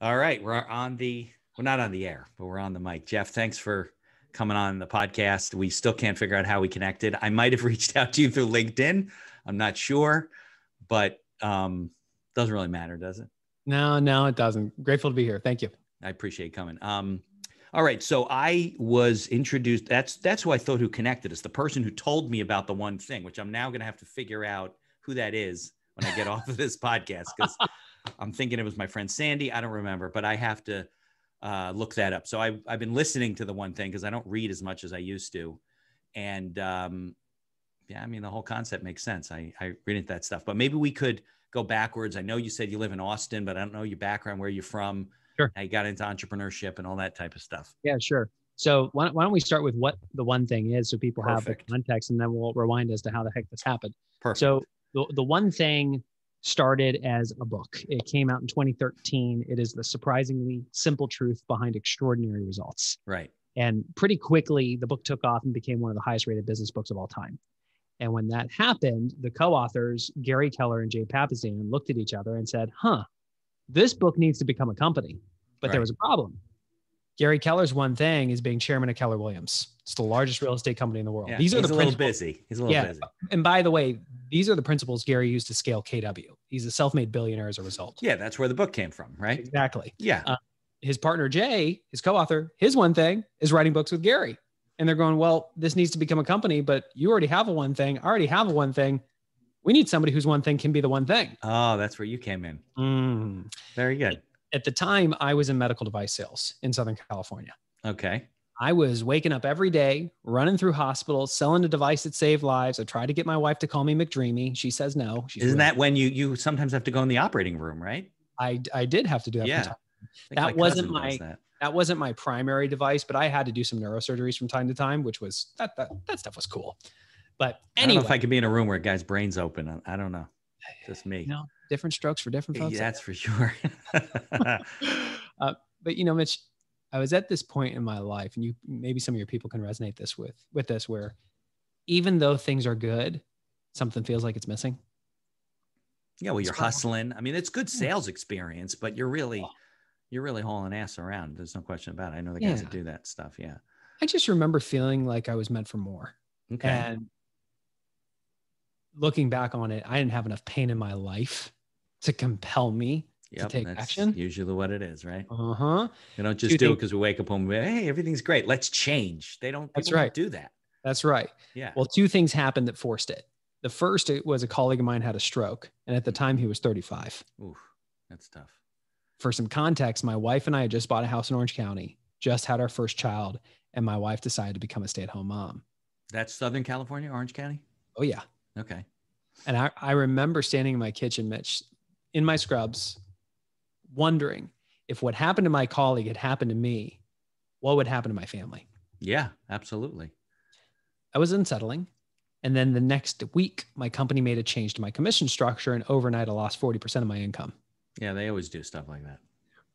All right. We're not on the air, but we're on the mic. Geoff, thanks for coming on the podcast. We still can't figure out how we connected. I might have reached out to you through LinkedIn. I'm not sure, but doesn't really matter, does it? No, it doesn't. Grateful to be here. Thank you. I appreciate you coming. All right. So I was introduced. That's who I thought who connected us. The person who told me about the one thing, which I'm now going to have to figure out who that is when I get off of this podcast, because I'm thinking it was my friend Sandy. I don't remember, but I have to look that up. So I've been listening to the one thing because I don't read as much as I used to. And yeah, I mean, the whole concept makes sense. I read into that stuff, but maybe we could go backwards. I know you said you live in Austin, but I don't know your background, where you're from. Sure. How you got into entrepreneurship and all that type of stuff. Yeah, sure. So why don't we start with what the one thing is, so people have the context, and then we'll rewind as to how the heck this happened. Perfect. So the one thing started as a book. It came out in 2013. It is the surprisingly simple truth behind extraordinary results. Right. And pretty quickly, the book took off and became one of the highest rated business books of all time. And when that happened, the co-authors, Gary Keller and Jay Papasan, looked at each other and said, this book needs to become a company. But there was a problem. Gary Keller's one thing is being chairman of Keller Williams. It's the largest real estate company in the world. Yeah, These are he's a little busy. He's a little busy. And by the way, these are the principles Gary used to scale KW. He's a self-made billionaire as a result. Yeah, that's where the book came from, right? Exactly. Yeah. His partner, Jay, his co-author, his one thing is writing books with Gary. And they're going, well, this needs to become a company, but you already have a one thing. I already have a one thing. We need somebody whose one thing can be the one thing. Oh, that's where you came in. Very good. At the time, I was in medical device sales in Southern California. Okay. I was waking up every day, running through hospitals, selling a device that saved lives. I tried to get my wife to call me McDreamy. She says no. Isn't that when you sometimes have to go in the operating room, right? I did have to do that. Yeah. That wasn't my primary device, but I had to do some neurosurgeries from time to time, which was that stuff was cool. But anyway, I don't know if I could be in a room where a guy's brain's open. I don't know. Just me. Different strokes for different folks. That's for sure. But Mitch, I was at this point in my life, and maybe some of your people can resonate with this, where even though things are good, something feels like it's missing. Yeah, well, you're hustling. I mean, it's good sales experience, but you're really hauling ass around. There's no question about it. I know the guys that do that stuff. Yeah. I just remember feeling like I was meant for more. Okay. And looking back on it, I didn't have enough pain in my life to compel me to take action. Usually what it is, right? Uh-huh. You don't just do it because we wake up home and hey, everything's great. Let's change. People don't do that. That's right. Yeah. Well, two things happened that forced it. The first, it was a colleague of mine had a stroke. And at the time he was 35. Ooh, that's tough. For some context, my wife and I had just bought a house in Orange County, just had our first child, and my wife decided to become a stay-at-home mom. That's Southern California, Orange County? Oh, yeah. Okay. And I remember standing in my kitchen, Mitch, in my scrubs, wondering if what happened to my colleague had happened to me, what would happen to my family? Yeah, absolutely. I was unsettling. And then the next week, my company made a change to my commission structure, and overnight I lost 40% of my income. Yeah, they always do stuff like that.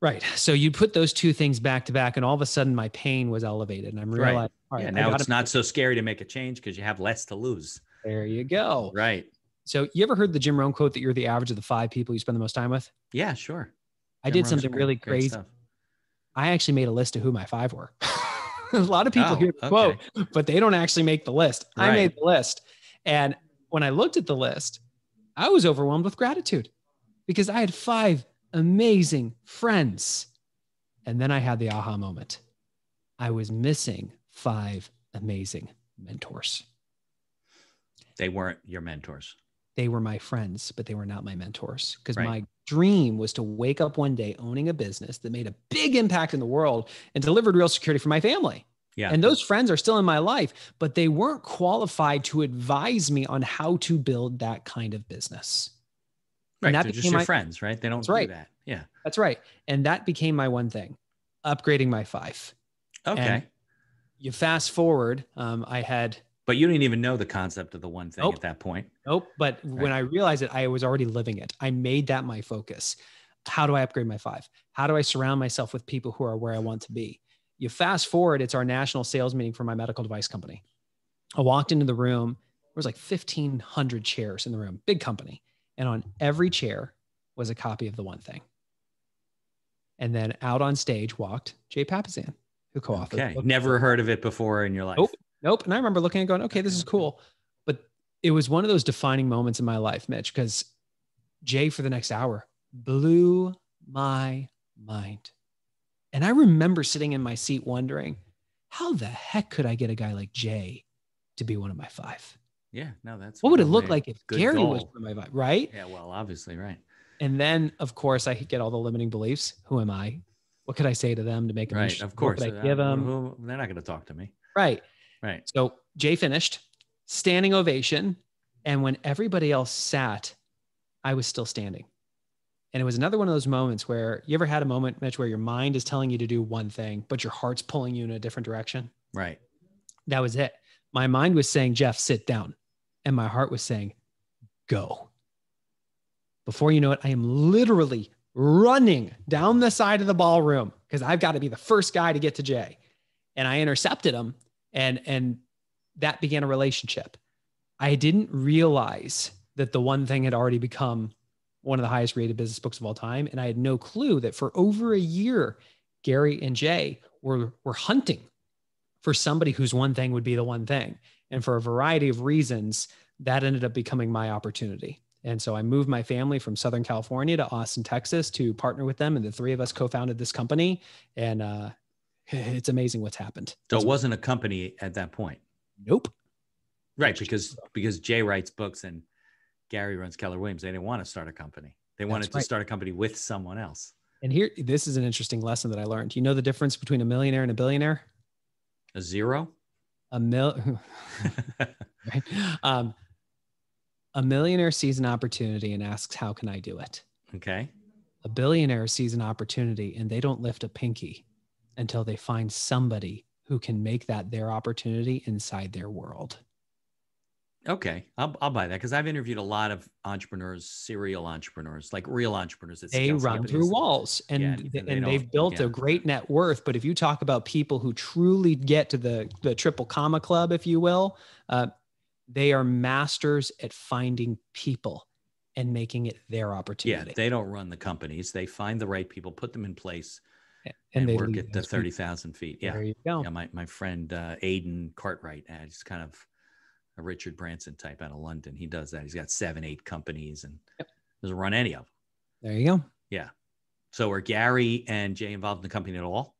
Right. So you put those two things back to back, and all of a sudden my pain was elevated. And I'm realizing, all right, now it's not so scary to make a change because you have less to lose. There you go. Right. So you ever heard the Jim Rohn quote that you're the average of the 5 people you spend the most time with? Yeah, sure. I did something really crazy. I actually made a list of who my 5 were. A lot of people hear the quote, but they don't actually make the list. I made the list. And when I looked at the list, I was overwhelmed with gratitude because I had 5 amazing friends. And then I had the aha moment. I was missing 5 amazing mentors. They weren't your mentors. They were my friends, but they were not my mentors, because my dream was to wake up one day owning a business that made a big impact in the world and delivered real security for my family. Yeah. And those friends are still in my life, but they weren't qualified to advise me on how to build that kind of business. Right. They're just your friends, right? They don't do that. Yeah. That's right. And that became my one thing, upgrading my 5. Okay. And you fast forward, I had... But you didn't even know the concept of the one thing at that point. Nope. But when I realized it, I was already living it. I made that my focus. How do I upgrade my 5? How do I surround myself with people who are where I want to be? You fast forward, it's our national sales meeting for my medical device company. I walked into the room. There was like 1,500 chairs in the room, big company. And on every chair was a copy of the one thing. And then out on stage walked Jay Papasan, who co-authored. Okay. Never heard of it before in your life. Nope. And I remember looking and going, okay, this is cool. But it was one of those defining moments in my life, Mitch, because Jay for the next hour blew my mind. And I remember sitting in my seat wondering, how the heck could I get a guy like Jay to be one of my 5? Yeah, no, that's what would it look like if Gary goal. was one of my 5, right? Yeah, well, obviously, right. And then, of course, I get all the limiting beliefs. Who am I? What could I say to them to make them right? Of course, what could I give them? They're not going to talk to me. Right. Right. So Jay finished, standing ovation, and when everybody else sat, I was still standing. And it was another one of those moments where you ever had a moment, Mitch, where your mind is telling you to do one thing, but your heart's pulling you in a different direction? Right. That was it. My mind was saying, Geoff, sit down. And my heart was saying, go. Before you know it, I am literally running down the side of the ballroom because I've got to be the first guy to get to Jay. And I intercepted him, and that began a relationship. I didn't realize that the one thing had already become one of the highest rated business books of all time. And I had no clue that for over a year, Gary and Jay were hunting for somebody whose one thing would be the one thing. And for a variety of reasons, that ended up becoming my opportunity. And so I moved my family from Southern California to Austin, Texas to partner with them. And the 3 of us co-founded this company. And it's amazing what's happened. So it wasn't a company at that point? Nope. Right. Because Jay writes books and Gary runs Keller Williams. They didn't want to start a company. They wanted to start a company with someone else. And here, this is an interesting lesson that I learned. You know the difference between a millionaire and a billionaire? A zero? Right? A millionaire sees an opportunity and asks, how can I do it? Okay. A billionaire sees an opportunity and they don't lift a pinky until they find somebody who can make that their opportunity inside their world. Okay. I'll buy that because I've interviewed a lot of entrepreneurs, serial entrepreneurs, like real entrepreneurs. They run through walls and they've built a great net worth. But if you talk about people who truly get to the triple comma club, if you will, they are masters at finding people and making it their opportunity. Yeah, they don't run the companies. They find the right people, put them in place, and they work at the 30,000 feet. Yeah. There you go. Yeah, my friend Aidan Cartwright, he's kind of a Richard Branson type out of London. He does that. He's got 7, 8 companies and doesn't run any of them. There you go. Yeah. So are Gary and Jay involved in the company at all?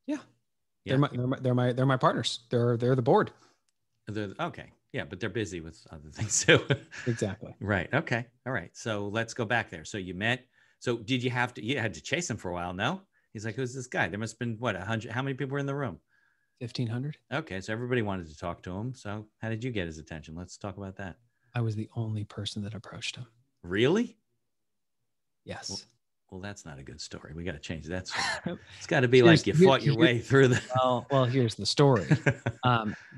Yeah. They're my partners. They're the board. Okay. Yeah, but they're busy with other things too. Exactly. Right. Okay. All right. So let's go back there. So you met. So did you had to chase him for a while? No. He's like, who's this guy? There must have been 100. How many people were in the room? 1,500. Okay. So everybody wanted to talk to him. So how did you get his attention? Let's talk about that. I was the only person that approached him. Really? Yes. Well, that's not a good story. We got to change that story. It's got to be like you fought your way through the. Well, here's the story.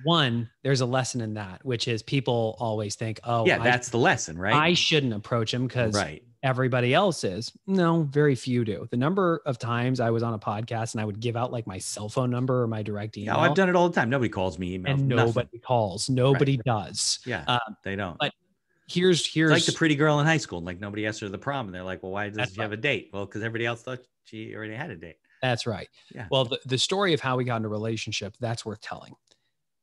One, there's a lesson in that, which is people always think, oh, yeah, that's the lesson, right? I shouldn't approach him because everybody else is. No, very few do. The number of times I was on a podcast and I would give out like my cell phone number or my direct email. Yeah, I've done it all the time. Nobody calls me, emails, and nobody calls. Nobody does. Yeah, they don't. But here's it's like the pretty girl in high school. Like nobody asked her to the prom, and they're like, "Well, why does she have a date?" Well, because everybody else thought she already had a date. That's right. Yeah. Well, the story of how we got in a relationship, that's worth telling.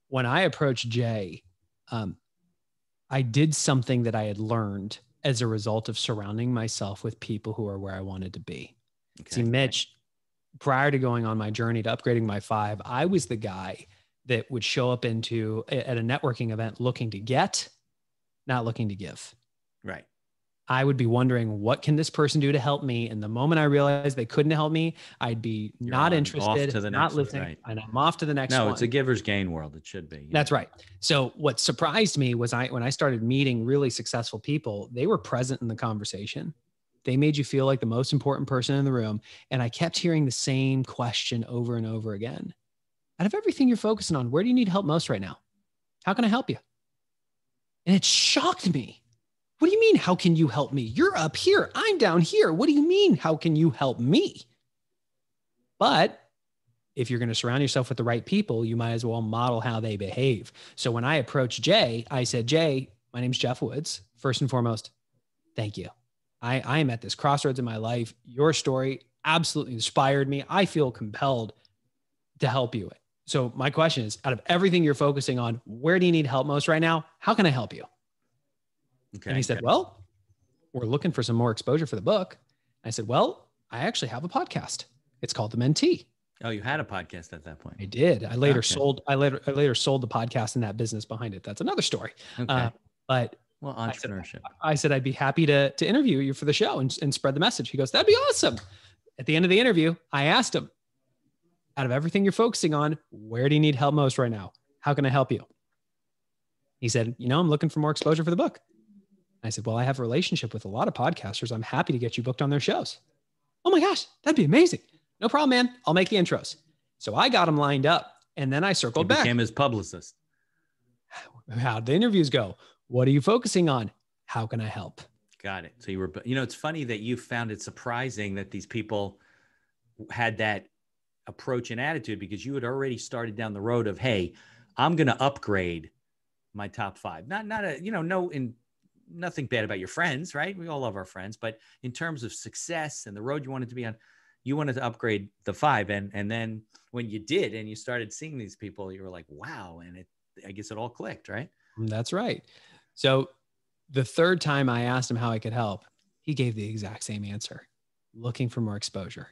When I approached Jay, I did something that I had learned as a result of surrounding myself with people who are where I wanted to be. Okay. See, Mitch, prior to going on my journey to upgrading my 5, I was the guy that would show up at a networking event looking to get, not looking to give. Right. I would be wondering, what can this person do to help me? And the moment I realized they couldn't help me, I'd be not interested, not listening, and I'm off to the next one. No, it's a giver's gain world. It should be. That's right. So what surprised me was when I started meeting really successful people, they were present in the conversation. They made you feel like the most important person in the room. And I kept hearing the same question over and over again. Out of everything you're focusing on, where do you need help most right now? How can I help you? And it shocked me. What do you mean, how can you help me? You're up here. I'm down here. What do you mean, how can you help me? But if you're going to surround yourself with the right people, you might as well model how they behave. So when I approached Jay, I said, Jay, my name's Geoff Woods. First and foremost, thank you. I am at this crossroads in my life. Your story absolutely inspired me. I feel compelled to help you. So my question is, out of everything you're focusing on, where do you need help most right now? How can I help you? Okay. And he said, well, we're looking for some more exposure for the book. I said, well, I actually have a podcast. It's called The Mentee. Oh, you had a podcast at that point. I did. I later sold the podcast and that business behind it. That's another story. Okay. But well, entrepreneurship. I said I'd be happy to interview you for the show and spread the message. He goes, that'd be awesome. At the end of the interview, I asked him, out of everything you're focusing on, where do you need help most right now? How can I help you? He said, I'm looking for more exposure for the book. I said, well, I have a relationship with a lot of podcasters. I'm happy to get you booked on their shows. Oh my gosh, that'd be amazing. No problem, man. I'll make the intros. So I got him lined up, and then I circled back. Became his publicist. How'd the interviews go? What are you focusing on? How can I help? Got it. So you were, it's funny that you found it surprising that these people had that approach and attitude, because you had already started down the road of, hey, I'm going to upgrade my top 5. Nothing bad about your friends, right? We all love our friends, but in terms of success and the road you wanted to be on, you wanted to upgrade the 5. And then when you did, and you started seeing these people, you were like, wow. And I guess it all clicked, right? That's right. So the third time I asked him how I could help, he gave the exact same answer, looking for more exposure.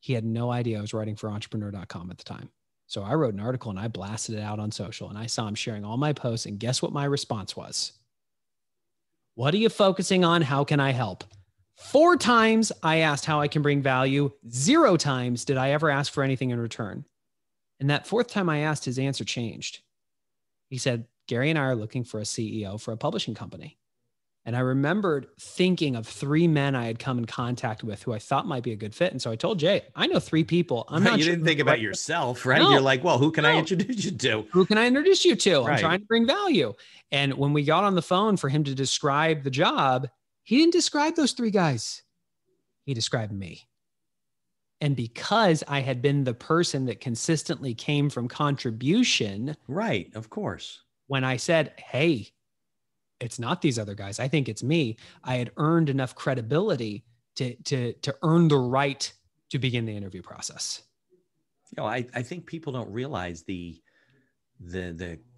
He had no idea I was writing for entrepreneur.com at the time. So I wrote an article and I blasted it out on social, and I saw him sharing all my posts. And guess what my response was? What are you focusing on? How can I help? 4 times I asked how I can bring value. 0 times did I ever ask for anything in return. And that 4th time I asked, his answer changed. He said, Gary and I are looking for a CEO for a publishing company. And I remembered thinking of 3 men I had come in contact with who I thought might be a good fit. And so I told Jay, I know 3 people. I'm not. You sure didn't think about yourself, right? No. You're like, well, who can I introduce you to? Who can I introduce you to? Right. I'm trying to bring value. And when we got on the phone for him to describe the job, he didn't describe those 3 guys. He described me. And because I had been the person that consistently came from contribution. Right. Of course. When I said, hey, it's not these other guys, I think it's me, I had earned enough credibility to earn the right to begin the interview process. I think people don't realize the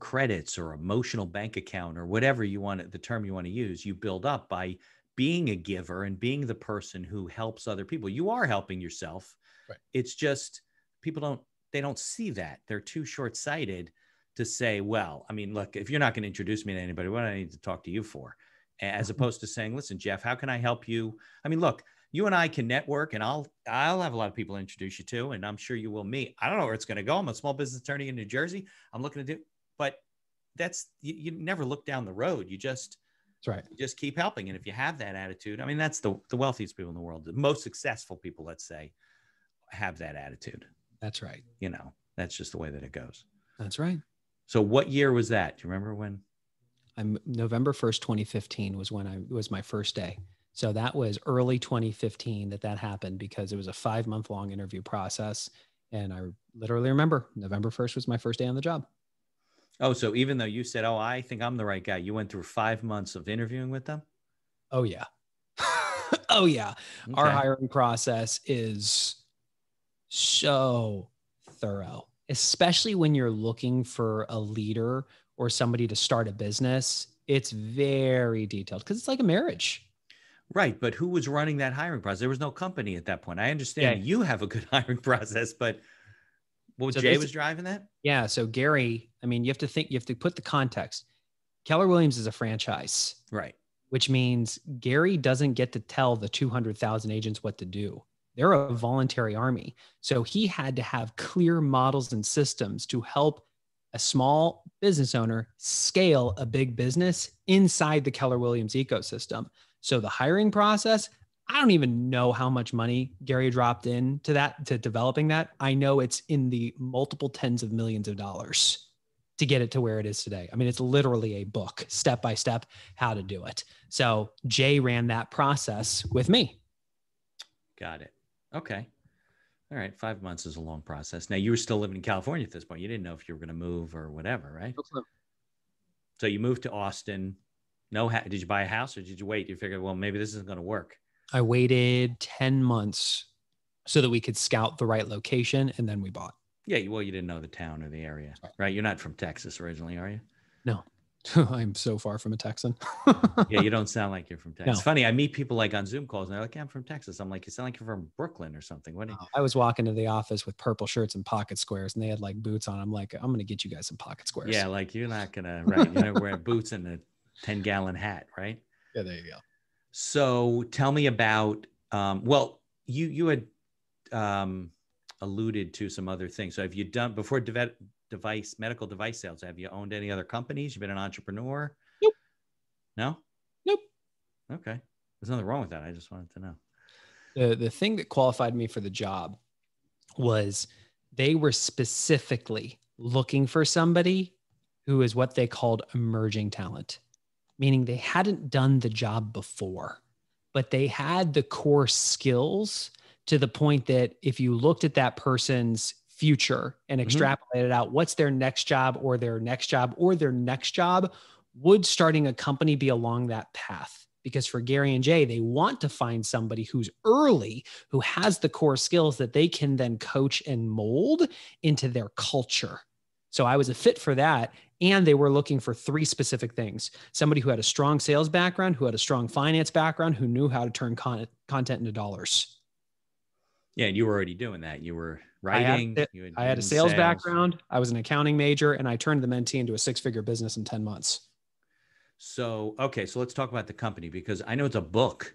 credits or emotional bank account or whatever the term you want to use, you build up by being a giver and being the person who helps other people. You are helping yourself. Right. It's just people don't see that. They're too short-sighted to say, well, I mean, look, if you're not going to introduce me to anybody, what do I need to talk to you for? As opposed to saying, listen, Geoff, how can I help you? I mean, look, you and I can network, and I'll have a lot of people to introduce you to, and I'm sure you will meet. I don't know where it's going to go. I'm a small business attorney in New Jersey. I'm looking to do, but you never look down the road. That's right. You just keep helping. And if you have that attitude, I mean, that's the wealthiest people in the world. The most successful people, let's say, have that attitude. That's right. That's just the way that it goes. That's right. So what year was that? Do you remember when? November 1st, 2015 was my first day. So that was early 2015 that happened, because it was a 5-month long interview process. And I literally remember November 1st was my first day on the job. Oh, so even though you said, oh, I think I'm the right guy, you went through 5 months of interviewing with them? Oh, yeah. Oh, yeah. Okay. Our hiring process is so thorough, especially when you're looking for a leader or somebody to start a business. It's very detailed, because it's like a marriage. Right. But who was running that hiring process? There was no company at that point. I understand you have a good hiring process, but Jay was driving that? Yeah. So Gary, I mean, you have to put the context. Keller Williams is a franchise. Right. Which means Gary doesn't get to tell the 200,000 agents what to do. They're a voluntary army. So he had to have clear models and systems to help a small business owner scale a big business inside the Keller Williams ecosystem. So the hiring process, I don't even know how much money Gary dropped into that, to developing that. I know it's in the multiple tens of millions of dollars to get it to where it is today. I mean, it's literally a book, step by step, how to do it. So Jay ran that process with me. Got it. Okay. All right. 5 months is a long process. Now, you were still living in California at this point. You didn't know if you were going to move or whatever, right? So you moved to Austin. Did you buy a house, or did you wait? You figured, well, maybe this isn't going to work. I waited 10 months so that we could scout the right location. And then we bought. Yeah. Well, you didn't know the town or the area, right? You're not from Texas originally, are you? No. I'm so far from a Texan. Yeah, you don't sound like you're from Texas. No. Funny, I meet people like on Zoom calls and they're like, yeah, I'm from Texas. I'm like, you sound like you're from Brooklyn or something. What? I was walking to the office with purple shirts and pocket squares, and they had like boots on. I'm like, I'm going to get you guys some pocket squares. Yeah, like you're not going to, right. You're not wearing boots and a 10-gallon hat, right? Yeah, there you go. So tell me about, well, you had alluded to some other things. So have you done, before medical device sales, have you owned any other companies? You've been an entrepreneur? Nope. No? Nope. Okay. There's nothing wrong with that. I just wanted to know. The thing that qualified me for the job was they were specifically looking for somebody who is what they called emerging talent, meaning they hadn't done the job before, but they had the core skills to the point that if you looked at that person's future and extrapolated out what's their next job or their next job or their next job, would starting a company be along that path? Because for Gary and Jay, they want to find somebody who's early, who has the core skills that they can then coach and mold into their culture. So I was a fit for that. And they were looking for 3 specific things: somebody who had a strong sales background, who had a strong finance background, who knew how to turn content into dollars. Yeah, and you were already doing that. You were writing. I had a sales background. I was an accounting major, and I turned the mentee into a 6-figure business in 10 months. So, okay. So let's talk about the company, because I know it's a book,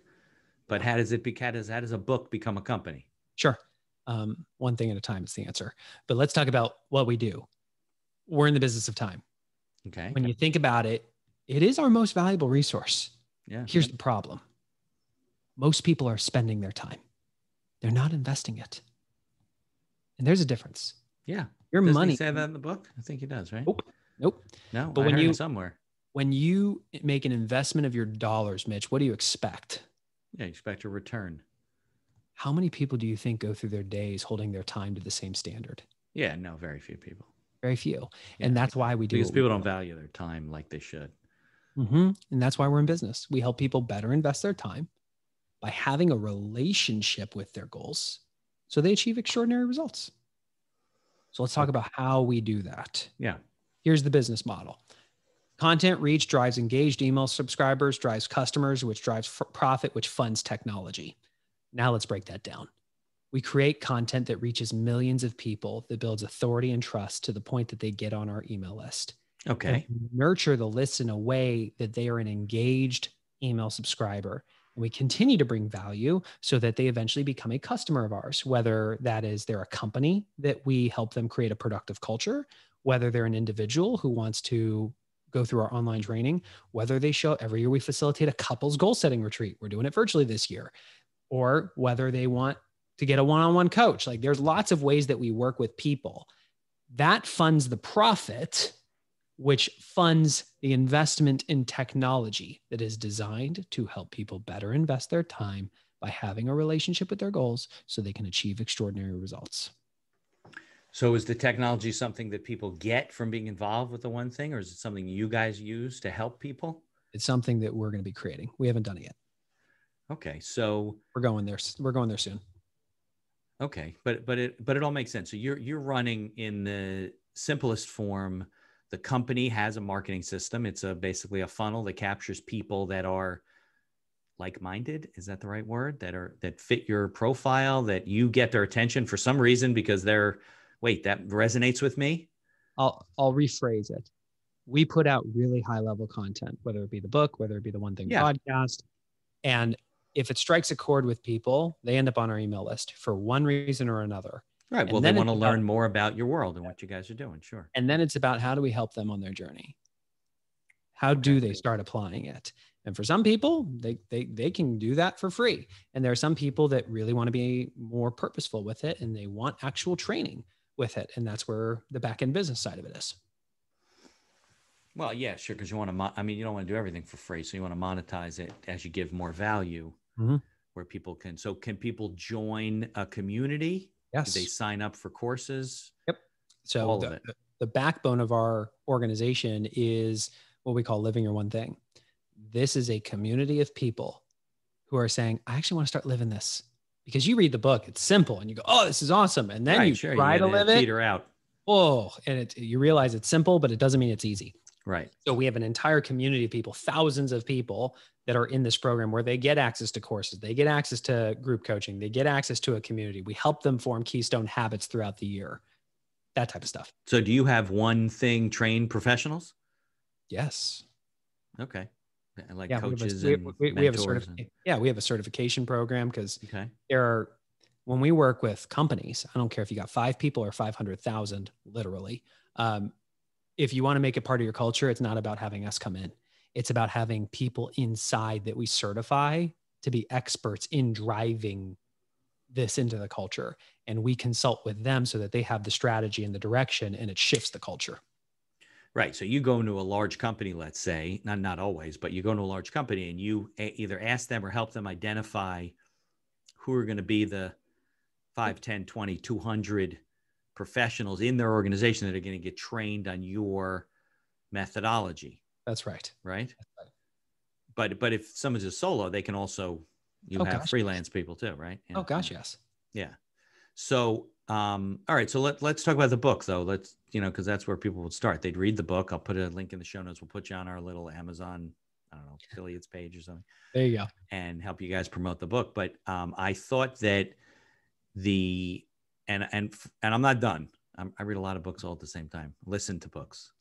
but how does a book become a company? Sure. One thing at a time is the answer, but let's talk about what we do. We're in the business of time. Okay. When you think about it, it is our most valuable resource. Yeah. Here's the problem. Most people are spending their time. They're not investing it. And there's a difference. Yeah. Your Doesn't money. he say that in the book? I think he does, right? Nope. No, but I heard it somewhere. When you make an investment of your dollars, Mitch, what do you expect? Yeah, you expect a return. How many people do you think go through their days holding their time to the same standard? Yeah, no, very few people. Very few. Yeah. And that's why we do. Because people don't value their time like they should. And that's why we're in business. We help people better invest their time by having a relationship with their goals so they achieve extraordinary results. So let's talk about how we do that. Yeah. Here's the business model. Content reach drives engaged email subscribers, drives customers, which drives profit, which funds technology. Now let's break that down. We create content that reaches millions of people, that builds authority and trust to the point that they get on our email list. Okay. And nurture the list in a way that they are an engaged email subscriber. And we continue to bring value so that they eventually become a customer of ours, whether that is they're a company that we help them create a productive culture, whether they're an individual who wants to go through our online training, whether they show every year we facilitate a couples goal setting retreat. We're doing it virtually this year. Or whether they want to get a one-on-one coach. Like there's lots of ways that we work with people. That funds the profit, which funds the investment in technology that is designed to help people better invest their time by having a relationship with their goals so they can achieve extraordinary results. So is the technology something that people get from being involved with the one thing, or is it something you guys use to help people? It's something that we're going to be creating. We haven't done it yet. Okay. So we're going there. We're going there soon. Okay. But it all makes sense. So you're running in the simplest form. The company has a marketing system. It's basically a funnel that captures people that are like-minded. Is that the right word? That fit your profile, that you get their attention for some reason because that resonates with me. I'll rephrase it. We put out really high-level content, whether it be the book, whether it be the One Thing podcast. And if it strikes a chord with people, they end up on our email list for one reason or another. Right. Well, they want to learn more about your world and what you guys are doing. Sure. And then it's about how do we help them on their journey? How do they start applying it? And for some people, they can do that for free. And there are some people that really want to be more purposeful with it and they want actual training with it. And that's where the back-end business side of it is. Well, yeah, sure. Because you want to, you don't want to do everything for free. So you want to monetize it as you give more value where people can. So can people join a community? Yes. Do they sign up for courses? Yep. So the backbone of our organization is what we call Living Your One Thing. This is a community of people who are saying, I actually want to start living this. because you read the book, it's simple and you go, oh, this is awesome. And then you try to live it. Peter out. Oh, and you realize it's simple, but it doesn't mean it's easy. Right. So we have an entire community of people, thousands of people that are in this program where they get access to courses, they get access to group coaching, they get access to a community. We help them form keystone habits throughout the year, that type of stuff. So do you have one thing trained professionals? Yes. Okay. Like yeah, coaches we have a certification program because when we work with companies, I don't care if you got 5 people or 500,000, literally. If you want to make it part of your culture, it's not about having us come in. It's about having people inside that we certify to be experts in driving this into the culture. And we consult with them so that they have the strategy and the direction, and it shifts the culture. Right. So you go into a large company, let's say, not always, but you go into a large company and you either ask them or help them identify who are going to be the 5, 10, 20, 200 professionals in their organization that are going to get trained on your methodology. That's right. Right. That's right. But if someone's a solo, they can also, have freelance people too, right? Yeah. Oh gosh, yes. Yeah. So, all right. So let's talk about the book though. Let's, cause that's where people would start. They'd read the book. I'll put a link in the show notes. We'll put you on our little Amazon, affiliates page or something. There you go. And help you guys promote the book. But I thought that and I'm not done. I read a lot of books all at the same time. Listen to books.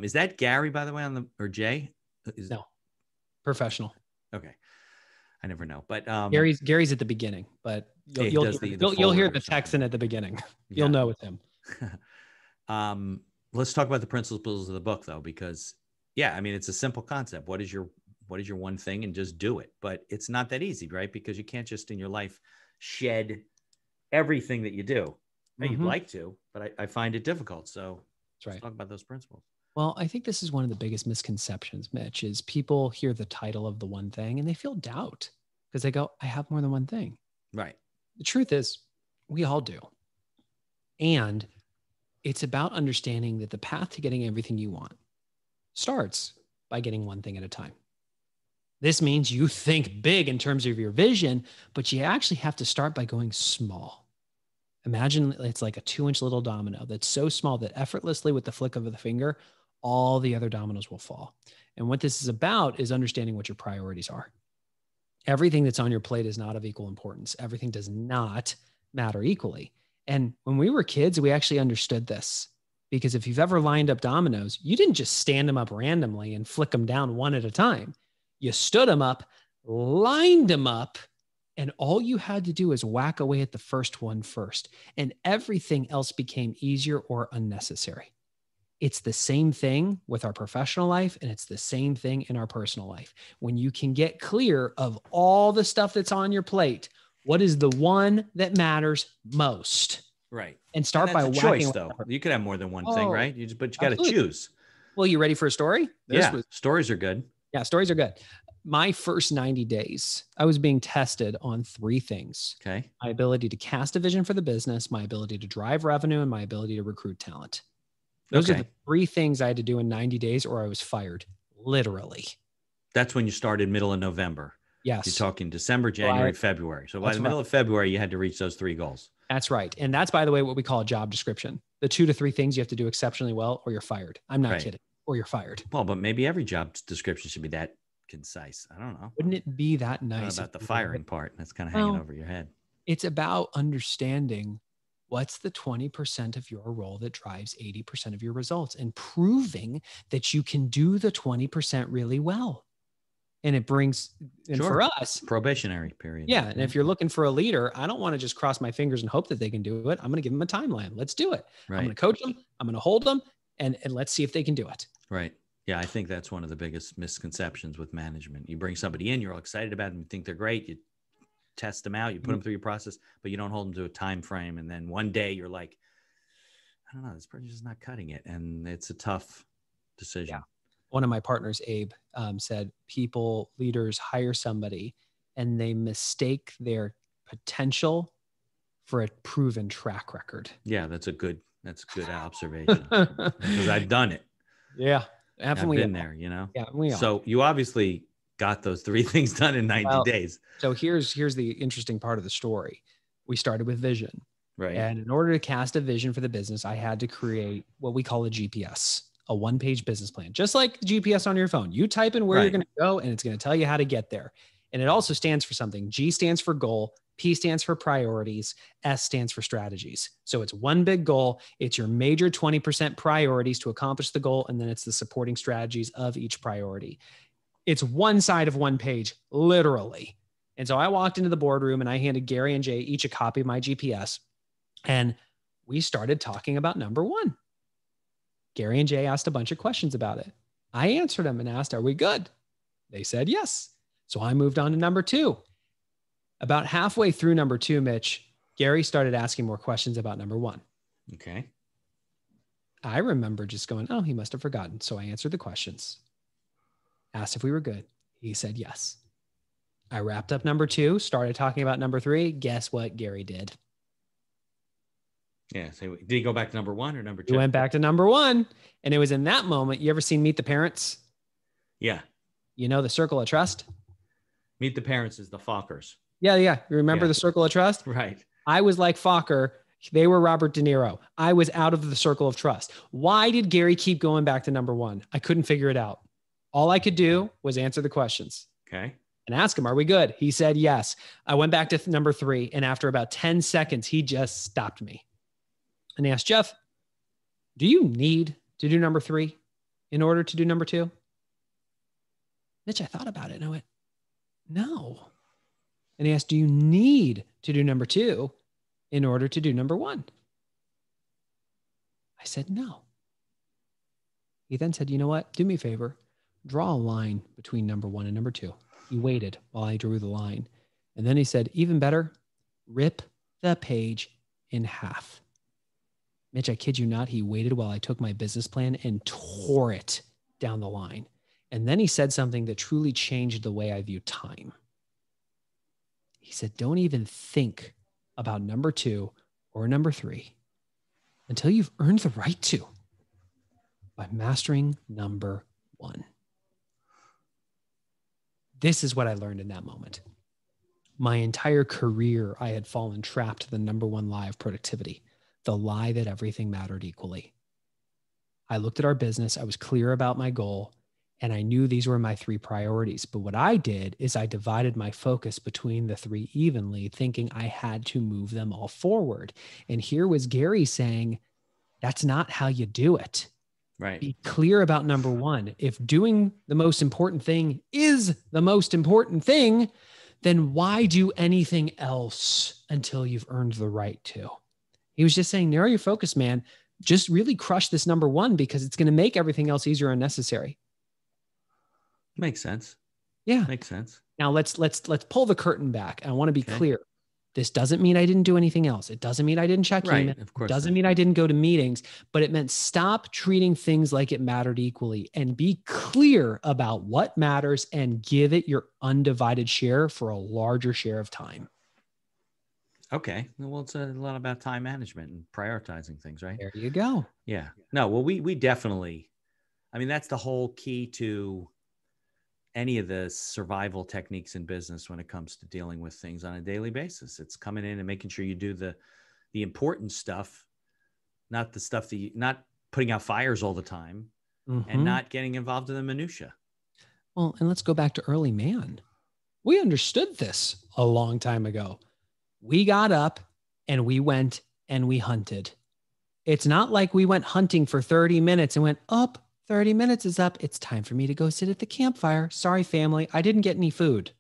Is that Gary, by the way, or Jay? No, professional. Okay. I never know, but Gary's at the beginning, but you'll hear the text in at the beginning. You'll know it's him. Let's talk about the principles of the book though, because it's a simple concept. What is your one thing, and just do it. But it's not that easy, right? Because you can't just in your life shed everything that you do. You'd like to, but I find it difficult. So let's talk about those principles. Well, I think this is one of the biggest misconceptions, Mitch, is people hear the title of the one thing and they feel doubt because they go, I have more than one thing. Right. The truth is we all do. And it's about understanding that the path to getting everything you want starts by getting one thing at a time. This means you think big in terms of your vision, but you actually have to start by going small. Imagine it's like a 2-inch little domino that's so small that effortlessly with the flick of the finger, all the other dominoes will fall. And what this is about is understanding what your priorities are. Everything that's on your plate is not of equal importance. Everything does not matter equally. And when we were kids, we actually understood this, because if you've ever lined up dominoes, you didn't just stand them up randomly and flick them down one at a time. You stood them up, lined them up, and all you had to do is whack away at the first one first, and everything else became easier or unnecessary. It's the same thing with our professional life, and it's the same thing in our personal life. When you can get clear of all the stuff that's on your plate, what is the one that matters most? Right. And start by whacking. Choice, though. You could have more than one thing, right? But you got to choose. Well, you ready for a story? Stories are good. Yeah, stories are good. My first 90 days, I was being tested on 3 things. Okay. My ability to cast a vision for the business, my ability to drive revenue, and my ability to recruit talent. Those are the 3 things I had to do in 90 days or I was fired, literally. That's when you started middle of November. Yes. You're talking December, January, February. So by the middle of February, you had to reach those 3 goals. That's right. And that's, by the way, what we call a job description. The 2 to 3 things you have to do exceptionally well or you're fired. I'm not kidding. Or you're fired. Well, but maybe every job description should be that concise. I don't know. Wouldn't it be that nice? About the firing part. That's kind of hanging over your head. It's about understanding what's the 20% of your role that drives 80% of your results and proving that you can do the 20% really well. And it brings, and for us, probationary period. Yeah. And if you're looking for a leader, I don't want to just cross my fingers and hope that they can do it. I'm going to give them a timeline. Let's do it. Right. I'm going to coach them. I'm going to hold them and let's see if they can do it. Right. Yeah. I think that's one of the biggest misconceptions with management. You bring somebody in, you're all excited about them, you think they're great. You test them out, you put them through your process, but you don't hold them to a time frame. And then one day you're like, I don't know, this person's just not cutting it. And it's a tough decision. Yeah. One of my partners, Abe, said leaders hire somebody and they mistake their potential for a proven track record. Yeah, that's a good observation because I've done it. Yeah. I've been there, Yeah, we are. So you obviously got those 3 things done in 90 days. So here's the interesting part of the story. We started with vision. Right. And in order to cast a vision for the business, I had to create what we call a GPS, a one-page business plan, just like the GPS on your phone. You type in where you're going to go, and it's going to tell you how to get there. And it also stands for something. G stands for goal. P stands for priorities. S stands for strategies. So it's one big goal. It's your major 20% priorities to accomplish the goal. And then it's the supporting strategies of each priority. It's one side of one page, literally. And so I walked into the boardroom and I handed Gary and Jay each a copy of my GPS. And we started talking about number 1. Gary and Jay asked a bunch of questions about it. I answered them and asked, are we good? They said yes. So I moved on to number 2. About halfway through number 2, Mitch, Gary started asking more questions about number 1. Okay. I remember just going, oh, he must have forgotten. So I answered the questions, asked if we were good. He said yes. I wrapped up number 2, started talking about number 3. Guess what Gary did? Yeah. So did he go back to number 1 or number 2? He went back to number 1. And it was in that moment. You ever seen Meet the Parents? Yeah. You know the circle of trust? Meet the Parents is the Fockers. Yeah. You remember the circle of trust? Right. I was like Fokker. They were Robert De Niro. I was out of the circle of trust. Why did Gary keep going back to number 1? I couldn't figure it out. All I could do was answer the questions. Okay. And ask him, are we good? He said yes. I went back to number 3. And after about 10 seconds, he just stopped me. And he asked, Geoff, do you need to do number 3 in order to do number 2? Mitch, I thought about it and I went, no. And he asked, do you need to do number 2 in order to do number 1? I said, no. He then said, you know what? Do me a favor. Draw a line between number 1 and number 2. He waited while I drew the line. And then he said, even better, rip the page in half. Mitch, I kid you not, he waited while I took my business plan and tore it down the line. And then he said something that truly changed the way I view time. He said, don't even think about number 2 or number 3 until you've earned the right to by mastering number 1. This is what I learned in that moment. My entire career, I had fallen trapped to the number 1 lie of productivity, the lie that everything mattered equally. I looked at our business. I was clear about my goal, and I knew these were my 3 priorities. But what I did is I divided my focus between the 3 evenly, thinking I had to move them all forward. And here was Gary saying, that's not how you do it. Right. Be clear about number 1. If doing the most important thing is the most important thing, then why do anything else until you've earned the right to? He was just saying, narrow your focus, man. Just really crush this number 1 because it's going to make everything else easier and necessary. Makes sense. Yeah. Makes sense. Now let's pull the curtain back. I want to be clear. This doesn't mean I didn't do anything else. It doesn't mean I didn't check email. Of course. It doesn't mean I didn't go to meetings, but it meant stop treating things like it mattered equally and be clear about what matters and give it your undivided share for a larger share of time. Okay. Well, it's a lot about time management and prioritizing things, right? There you go. Yeah. No, well, we definitely, I mean, that's the whole key to any of the survival techniques in business when it comes to dealing with things on a daily basis. It's coming in and making sure you do the important stuff, not the stuff that not putting out fires all the time and not getting involved in the minutia. Well, and let's go back to early man. We understood this a long time ago. We got up and we went and we hunted. It's not like we went hunting for 30 minutes and went up. 30 minutes is up. It's time for me to go sit at the campfire. Sorry, family. I didn't get any food.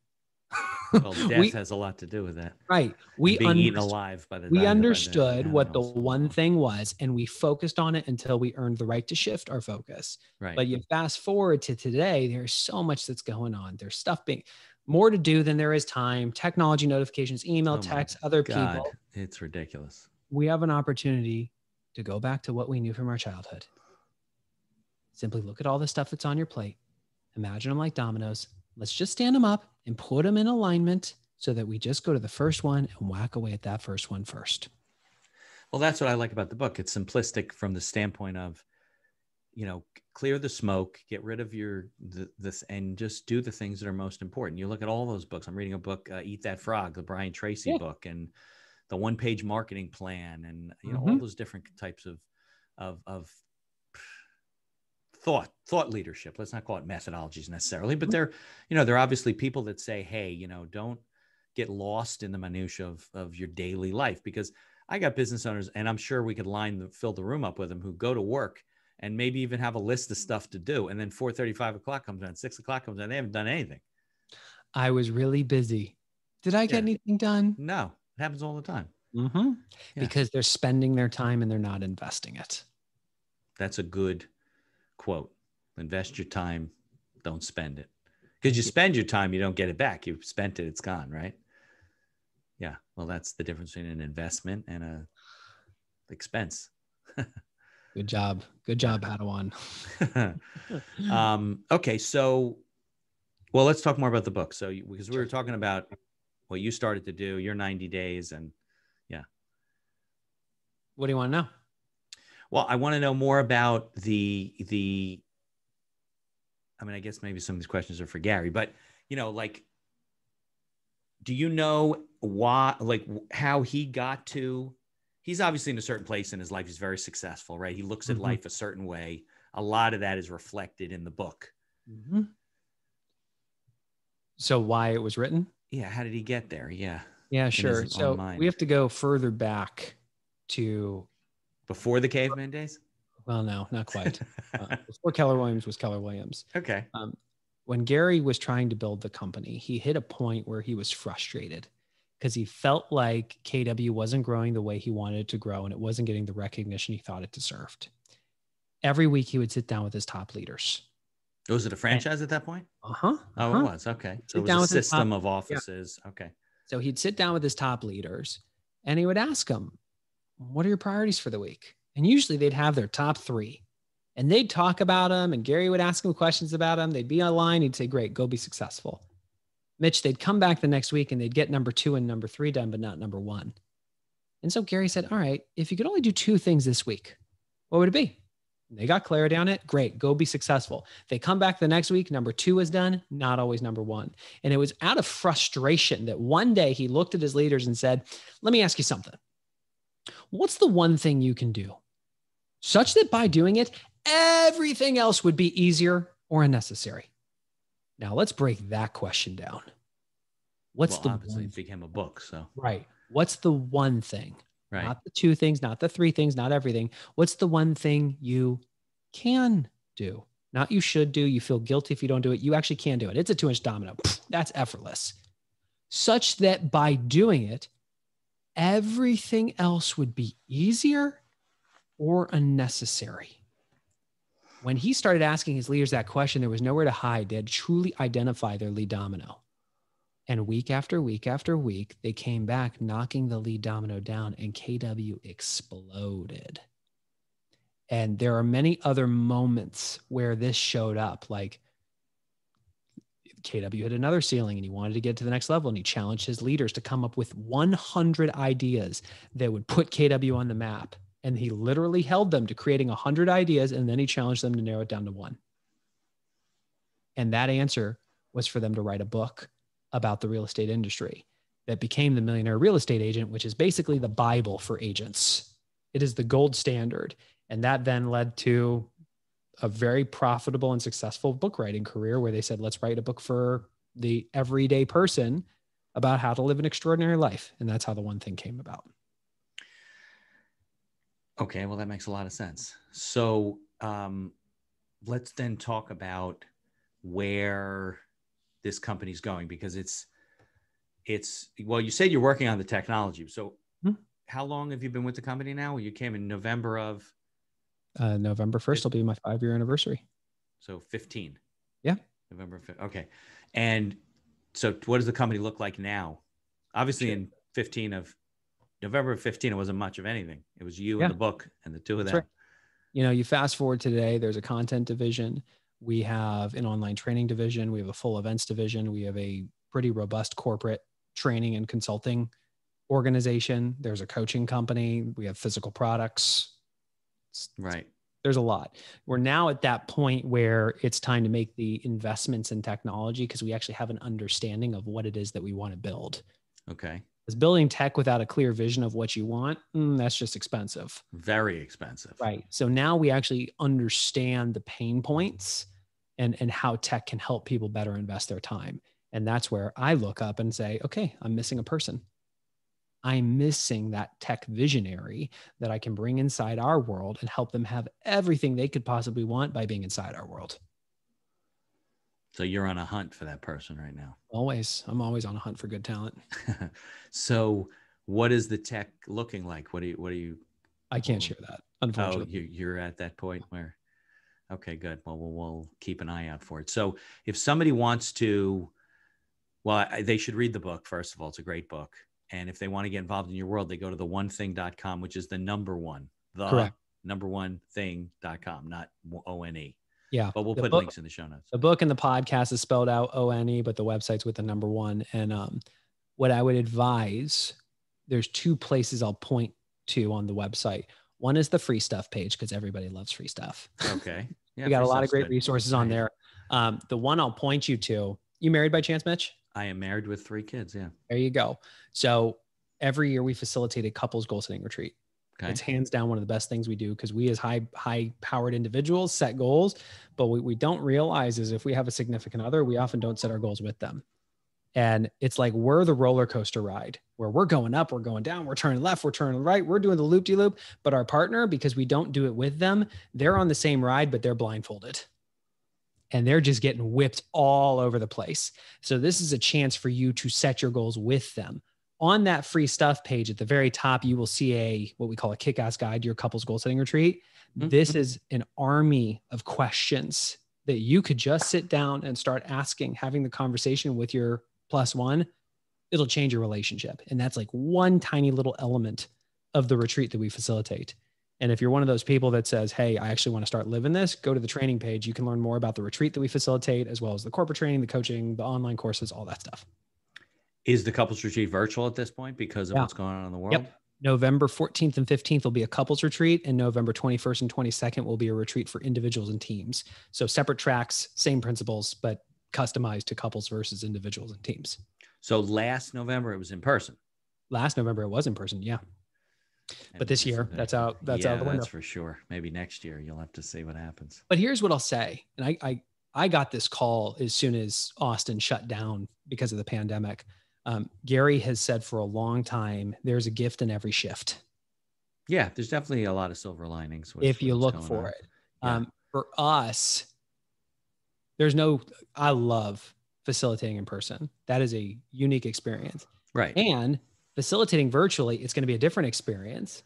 Well, death has a lot to do with that. Right. Being eaten alive by the we understood what the one thing was, and we focused on it until we earned the right to shift our focus. Right. But you fast forward to today, there's so much that's going on. There's stuff being more to do than there is time, technology, notifications, email, text, other people. It's ridiculous. We have an opportunity to go back to what we knew from our childhood. Simply look at all the stuff that's on your plate. Imagine them like dominoes. Let's just stand them up and put them in alignment so that we just go to the first one and whack away at that first one first. Well, that's what I like about the book. It's simplistic from the standpoint of, clear the smoke, get rid of this, and just do the things that are most important. You look at all those books. I'm reading a book, Eat That Frog, the Brian Tracy book, and the one-page marketing plan, and all those different types of thought leadership. Let's not call it methodologies necessarily, but they're obviously people that say, hey, don't get lost in the minutia of your daily life, because I got business owners, and I'm sure we could fill the room up with them, who go to work and maybe even have a list of stuff to do. And then 4:30, 5 o'clock comes on, 6 o'clock comes on. They haven't done anything. I was really busy. Did I get anything done? No, it happens all the time. Because they're spending their time and they're not investing it. That's a good quote. Invest your time. Don't spend it. Because you spend your time, you don't get it back. You've spent it, it's gone, right? Yeah. Well, that's the difference between an investment and a expense. Good job. Good job, Padawan. Okay. So, well, let's talk more about the book. So, because we were talking about what you started to do, your 90 days, and what do you want to know? Well, I want to know more about I guess maybe some of these questions are for Gary, but do you know why, how he got to, he's obviously in a certain place in his life. He's very successful, right? He looks at life a certain way. A lot of that is reflected in the book. So why it was written? Yeah. How did he get there? Yeah. Yeah, sure. So we have to go further back to before the caveman days. Well, no, not quite. Before Keller Williams was Keller Williams. Okay. When Gary was trying to build the company, he hit a point where he was frustrated because he felt like KW wasn't growing the way he wanted it to grow, and it wasn't getting the recognition he thought it deserved. Every week he would sit down with his top leaders. Was it a franchise at that point? Oh, it was. Okay. So it was a system of offices. Yeah. Okay. So he'd sit down with his top leaders and he would ask them, what are your priorities for the week? And usually they'd have their top 3 and they'd talk about them. And Gary would ask them questions about them. They'd be online. He'd say, great, go be successful. Mitch, they'd come back the next week and they'd get number 2 and number 3 done, but not number 1. And so Gary said, all right, if you could only do 2 things this week, what would it be? And they got clarity on it. Great, go be successful. They come back the next week, number 2 is done, not always number 1. And it was out of frustration that one day he looked at his leaders and said, let me ask you something. What's the one thing you can do such that by doing it, everything else would be easier or unnecessary? Now let's break that question down. Obviously it became a book. So, right. What's the one thing? Right. Not the 2 things, not the 3 things, not everything. What's the one thing you can do? Not you should do. You feel guilty if you don't do it. You actually can do it. It's a 2-inch domino. That's effortless. Such that by doing it, everything else would be easier or unnecessary. When he started asking his leaders that question, there was nowhere to hide. They had to truly identify their lead domino. And week after week after week, they came back knocking the lead domino down, and KW exploded. And there are many other moments where this showed up, like KW hit another ceiling and he wanted to get to the next level, and he challenged his leaders to come up with 100 ideas that would put KW on the map. And he literally held them to creating 100 ideas, and then he challenged them to narrow it down to 1. And that answer was for them to write a book about the real estate industry that became the Millionaire Real Estate Agent, which is basically the Bible for agents. It is the gold standard. And that then led to a very profitable and successful book writing career where they said, let's write a book for the everyday person about how to live an extraordinary life. And that's how the one thing came about. Okay. Well, that makes a lot of sense. So let's then talk about where this company's going, because it's, well, you said you're working on the technology. So how long have you been with the company now? You came in November of? November 1st will be my 5-year anniversary. So 15. Yeah. November 5th. Okay. And so what does the company look like now? Obviously in November of 15, it wasn't much of anything. It was you and the book and the 2 of them. Right. You fast forward today, there's a content division. We have an online training division. We have a full events division. We have a pretty robust corporate training and consulting organization. There's a coaching company. We have physical products. Right. There's a lot. We're now at that point where it's time to make the investments in technology because we actually have an understanding of what it is that we want to build. Okay. Because building tech without a clear vision of what you want, that's just expensive. Very expensive. Right. So now we actually understand the pain points and how tech can help people better invest their time. And that's where I look up and say, okay, I'm missing a person. I'm missing that tech visionary that I can bring inside our world and help them have everything they could possibly want by being inside our world. So you're on a hunt for that person right now. Always. I'm always on a hunt for good talent. So what is the tech looking like? What do you? I can't share that, unfortunately. Oh, you're at that point where, okay, good. Well, we'll keep an eye out for it. So if somebody wants to, well, they should read the book. First of all, it's a great book. And if they want to get involved in your world, they go to theonething.com, which is the number one thing.com, not ONE. Yeah. But we'll put links in the show notes. The book and the podcast is spelled out ONE, but the website's with the number one. And what I would advise, there's two places I'll point to on the website. One is the free stuff page because everybody loves free stuff. Okay. Yeah, we got a lot of great resources on there. The one I'll point you to, you married by chance, Mitch? I am married with 3 kids. Yeah. There you go. So every year we facilitate a couples goal setting retreat. Okay. It's hands down one of the best things we do because we as high powered individuals set goals, but what we don't realize is if we have a significant other, we often don't set our goals with them. And it's like we're the roller coaster ride where we're going up, we're going down, we're turning left, we're turning right, we're doing the loop-de-loop, but our partner, because we don't do it with them, they're on the same ride, but they're blindfolded. And they're just getting whipped all over the place. So this is a chance for you to set your goals with them. On that free stuff page at the very top, you will see what we call a kick-ass guide to your couples goal setting retreat. Mm-hmm. This is an army of questions that you could just sit down and start asking, having the conversation with your plus one. It'll change your relationship. And that's like one tiny little element of the retreat that we facilitate. And if you're one of those people that says, hey, I actually want to start living this, go to the training page. You can learn more about the retreat that we facilitate, as well as the corporate training, the coaching, the online courses, all that stuff. Is the couples retreat virtual at this point because of what's going on in the world? Yep. November 14th and 15th will be a couples retreat, and November 21st and 22nd will be a retreat for individuals and teams. So separate tracks, same principles, but customized to couples versus individuals and teams. So last November, it was in person. Last November, it was in person. Yeah. But this year, that's out the window. That's for sure. Maybe next year, you'll have to see what happens. But here's what I'll say. And I got this call as soon as Austin shut down because of the pandemic. Gary has said for a long time, there's a gift in every shift. Yeah, there's definitely a lot of silver linings. If you look for it. Yeah. For us, I love facilitating in person. That is a unique experience. Right. And facilitating virtually, it's going to be a different experience,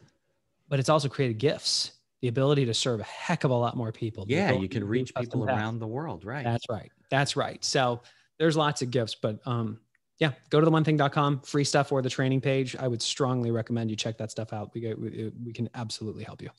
but it's also created gifts, the ability to serve a heck of a lot more people. Yeah, you can reach people around the world. Right. That's right. So there's lots of gifts, but yeah, go to theonething.com, free stuff or the training page. I would strongly recommend you check that stuff out. We can absolutely help you.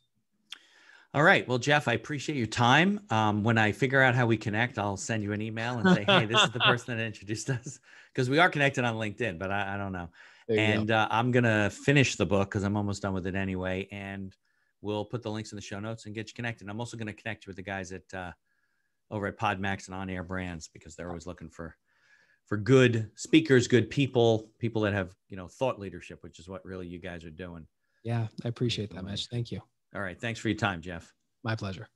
All right. Well, Geoff, I appreciate your time. When I figure out how we connect, I'll send you an email and say, hey, this is the person that introduced us, because we are connected on LinkedIn, but I don't know. And I'm going to finish the book because I'm almost done with it anyway. And we'll put the links in the show notes and get you connected. I'm also going to connect you with the guys over at PodMax and On Air Brands, because they're always looking for good speakers, good people that have, thought leadership, which is what really you guys are doing. Yeah. I appreciate that, Mitch. Thank you. All right. Thanks for your time, Geoff. My pleasure.